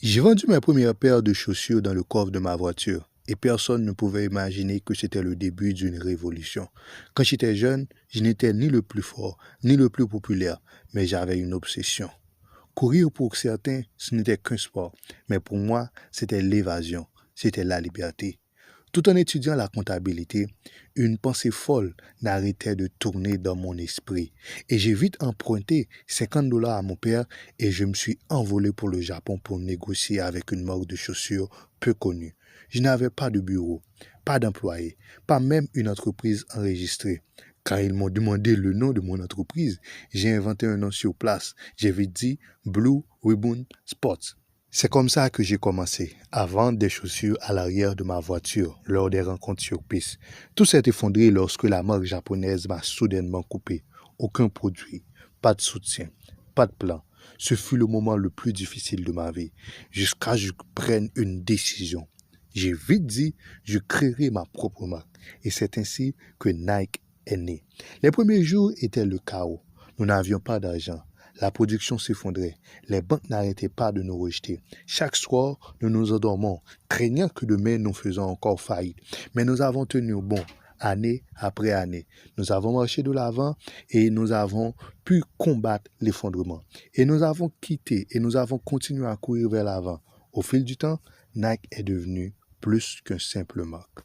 J'ai vendu ma première paire de chaussures dans le coffre de ma voiture et personne ne pouvait imaginer que c'était le début d'une révolution. Quand j'étais jeune, je n'étais ni le plus fort, ni le plus populaire, mais j'avais une obsession. Courir pour certains, ce n'était qu'un sport, mais pour moi, c'était l'évasion, c'était la liberté. Tout en étudiant la comptabilité, une pensée folle n'arrêtait de tourner dans mon esprit. Et j'ai vite emprunté $50 à mon père et je me suis envolé pour le Japon pour négocier avec une marque de chaussures peu connue. Je n'avais pas de bureau, pas d'employé, pas même une entreprise enregistrée. Quand ils m'ont demandé le nom de mon entreprise, j'ai inventé un nom sur place. J'ai vite dit Blue Ribbon Sports. C'est comme ça que j'ai commencé, à vendre des chaussures à l'arrière de ma voiture lors des rencontres sur piste. Tout s'est effondré lorsque la marque japonaise m'a soudainement coupé. Aucun produit, pas de soutien, pas de plan. Ce fut le moment le plus difficile de ma vie, jusqu'à ce que je prenne une décision. J'ai vite dit, je créerai ma propre marque. Et c'est ainsi que Nike est né. Les premiers jours étaient le chaos. Nous n'avions pas d'argent. La production s'effondrait. Les banques n'arrêtaient pas de nous rejeter. Chaque soir, nous nous endormons, craignant que demain nous faisions encore faillite. Mais nous avons tenu bon, année après année. Nous avons marché de l'avant et nous avons pu combattre l'effondrement. Et nous avons quitté et nous avons continué à courir vers l'avant. Au fil du temps, Nike est devenu plus qu'un simple marque.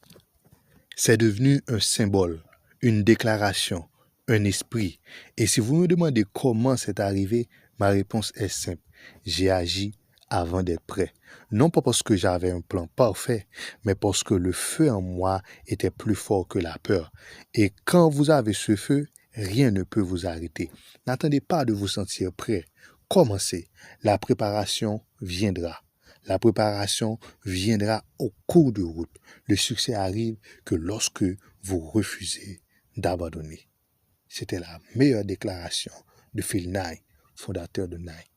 C'est devenu un symbole, une déclaration, un esprit. Et si vous me demandez comment c'est arrivé, ma réponse est simple. J'ai agi avant d'être prêt. Non pas parce que j'avais un plan parfait, mais parce que le feu en moi était plus fort que la peur. Et quand vous avez ce feu, rien ne peut vous arrêter. N'attendez pas de vous sentir prêt. Commencez. La préparation viendra. La préparation viendra au cours de route. Le succès arrive que lorsque vous refusez d'abandonner. C'était la meilleure déclaration de Phil Knight, fondateur de Nike.